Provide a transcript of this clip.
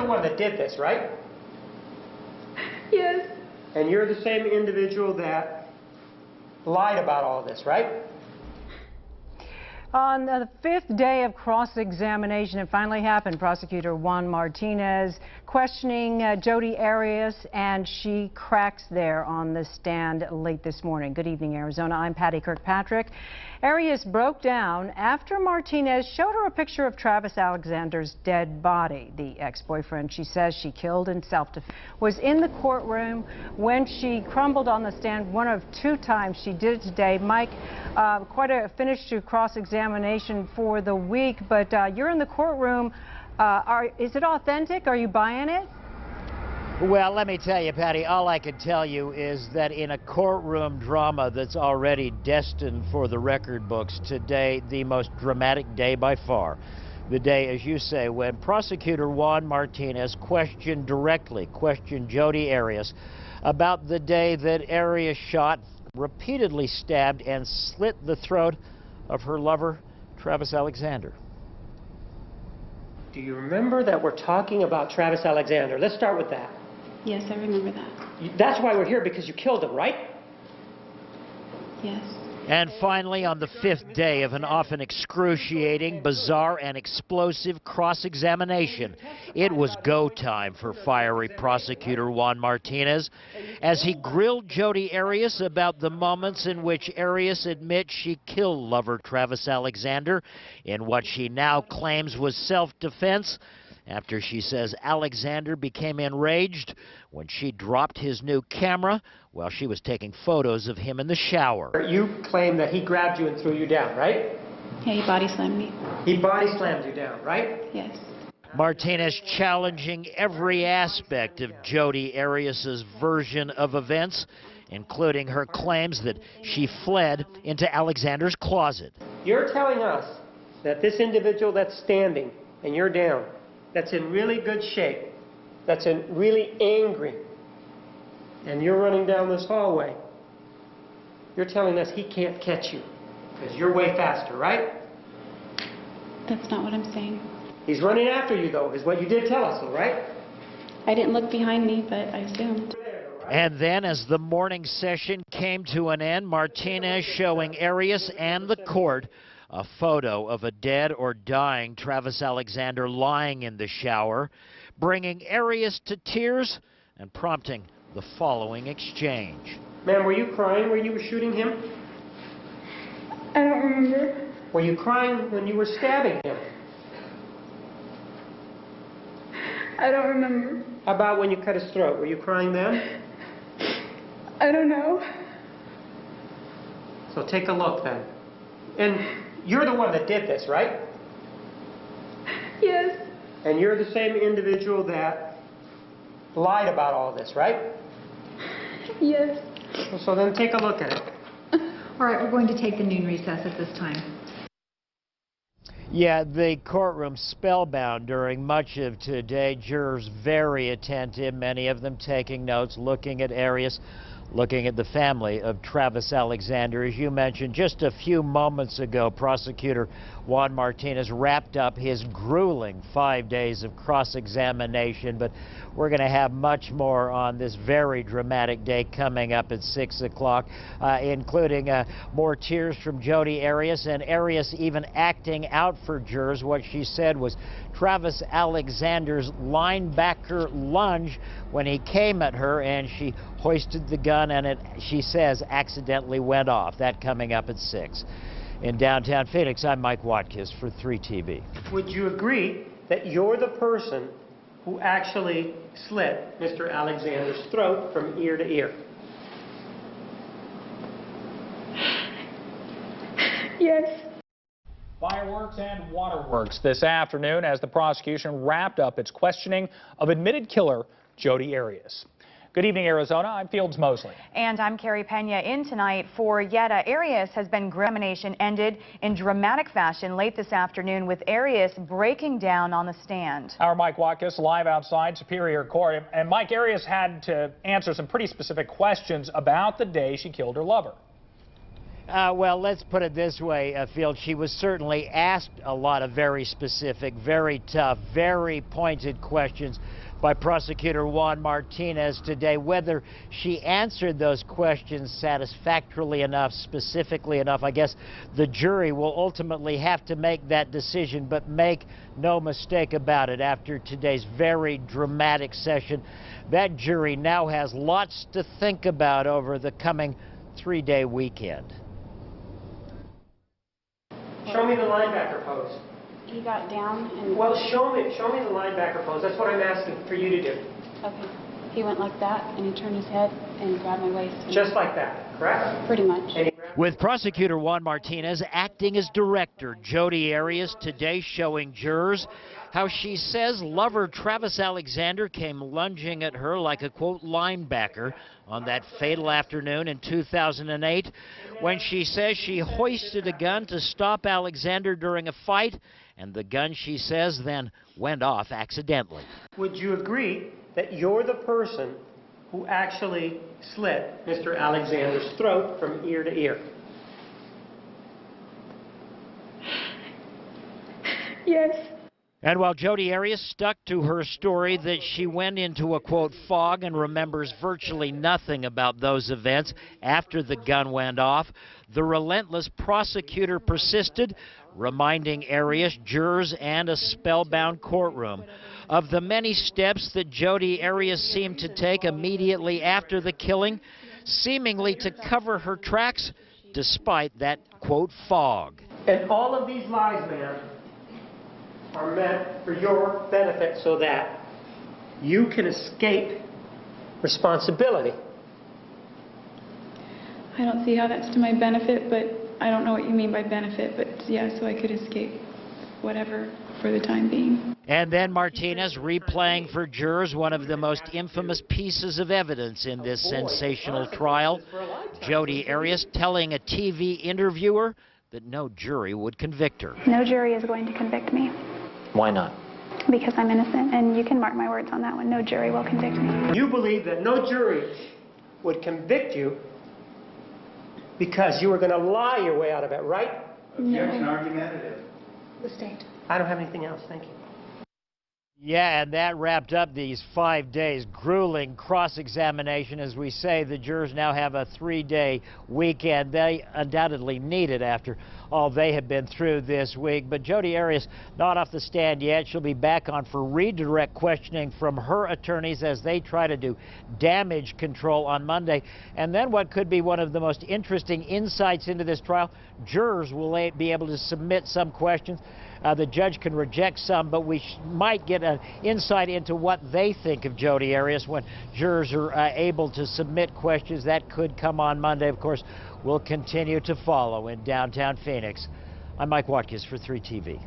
one that did this, right? Yes. And you're the same individual that lied about all this, right? On the fifth day of cross-examination, it finally happened. Prosecutor Juan Martinez questioning Jodi Arias, and she cracks there on the stand late this morning. Good evening, Arizona. I'm Patty Kirkpatrick. Arias broke down after Martinez showed her a picture of Travis Alexander's dead body. The ex-boyfriend she says she killed in self-defense was in the courtroom when she crumbled on the stand one of two times she did it today. Mike, quite a finish to cross-examination for the week, but you're in the courtroom. Is it authentic? Are you buying it? Well, let me tell you, Patty, all I can tell you is that in a courtroom drama that's already destined for the record books, today, the most dramatic day by far. The day, as you say, when prosecutor Juan Martinez questioned Jodi Arias about the day that Arias shot, repeatedly stabbed, and slit the throat of her lover, Travis Alexander. Do you remember that we're talking about Travis Alexander? Let's start with that. Yes, I remember that. That's why we're here, because you killed him, right? Yes. And finally, on the fifth day of an often excruciating, bizarre, and explosive cross-examination, it was go time for fiery prosecutor Juan Martinez as he grilled Jodi Arias about the moments in which Arias admits she killed lover Travis Alexander in what she now claims was self-defense, after she says Alexander became enraged when she dropped his new camera while she was taking photos of him in the shower. You claim that he grabbed you and threw you down, right? Yeah, he body slammed me. He body slammed you down, right? Yes. Martinez challenging every aspect of Jodi Arias' version of events, including her claims that she fled into Alexander's closet. You're telling us that this individual that's standing and you're down, that's in really good shape, that's in really angry, and you're running down this hallway, you're telling us he can't catch you because you're way faster, right? That's not what I'm saying. He's running after you, though, is what you did tell us, though, right? I didn't look behind me, but I assumed. And then, as the morning session came to an end, Martinez showing Arias and the court a photo of a dead or dying Travis Alexander lying in the shower, bringing Arias to tears and prompting the following exchange. Ma'am, were you crying when you were shooting him? I don't remember. Were you crying when you were stabbing him? I don't remember. How about when you cut his throat? Were you crying then? I don't know. So take a look then. And you're the one that did this, right? Yes. And you're the same individual that lied about all this, right? Yes. So then take a look at it. All right, we're going to take the noon recess at this time. Yeah, the courtroom spellbound during much of today. Jurors very attentive, many of them taking notes, looking at Arias, looking at the family of Travis Alexander. As you mentioned, just a few moments ago, prosecutor Juan Martinez wrapped up his grueling 5 days of cross-examination, but we're going to have much more on this very dramatic day coming up at 6 o'clock, including more tears from Jodi Arias, and Arias even acting out for jurors. What she said was Travis Alexander's linebacker lunge when he came at her, and she hoisted the gun, and it, she says, accidentally went off. That coming up at 6. In downtown Phoenix, I'm Mike Watkins for 3 TV. Would you agree that you're the person who actually slit Mr. Alexander's throat from ear to ear? Yes. Fireworks and waterworks this afternoon as the prosecution wrapped up its questioning of admitted killer Jodi Arias. Good evening, Arizona. I'm Fields Mosley. And I'm Carrie Pena in tonight for yet Arias has been examination ended in dramatic fashion late this afternoon with Arias breaking down on the stand. Our Mike Watkins live outside Superior Court. And Mike, Arias had to answer some pretty specific questions about the day she killed her lover. Well, let's put it this way, Field. She was certainly asked a lot of very specific, very tough, very pointed questions by Prosecutor Juan Martinez today. Whether she answered those questions satisfactorily enough, specifically enough, I guess the jury will ultimately have to make that decision. But make no mistake about it, after today's very dramatic session, that jury now has lots to think about over the coming 3-day weekend. Show me the linebacker pose. He got down and... Well, show me the linebacker pose. That's what I'm asking for you to do. Okay. He went like that, and he turned his head and grabbed my waist. Just like that, correct? Pretty much. With Prosecutor Juan Martinez acting as director, Jodi Arias today showing jurors how she says lover Travis Alexander came lunging at her like a, quote, linebacker on that fatal afternoon in 2008 when she says she hoisted a gun to stop Alexander during a fight, and the gun, she says, then went off accidentally. Would you agree that you're the person who actually slit Mr. Alexander's throat from ear to ear? Yes. And while Jodi Arias stuck to her story that she went into a, quote, fog and remembers virtually nothing about those events after the gun went off, the relentless prosecutor persisted, reminding Arias, jurors, and a spellbound courtroom of the many steps that Jodi Arias seemed to take immediately after the killing, seemingly to cover her tracks despite that, quote, fog. And all of these lies, ma'am, are meant for your benefit so that you can escape responsibility. I don't see how that's to my benefit, but I don't know what you mean by benefit, but yeah, so I could escape whatever for the time being. And then Martinez replaying for jurors one of the most infamous pieces of evidence in this sensational trial. Jodi Arias telling a TV interviewer that no jury would convict her. No jury is going to convict me. Why not? Because I'm innocent, and you can mark my words on that one. No jury will convict me. You believe that no jury would convict you because you were going to lie your way out of it, right? Objection argumentative. The state. I don't have anything else. Thank you. Yeah, and that wrapped up these 5 days, grueling cross-examination. As we say, the jurors now have a 3-day weekend. They undoubtedly need it after all they have been through this week. But Jodi Arias not off the stand yet. She'll be back on for redirect questioning from her attorneys as they try to do damage control on Monday. And then what could be one of the most interesting insights into this trial, jurors will be able to submit some questions. The judge can reject some, but we might get an insight into what they think of Jodi Arias when jurors are able to submit questions. That could come on Monday. Of course, we'll continue to follow in downtown Phoenix. I'm Mike Watkins for 3TV.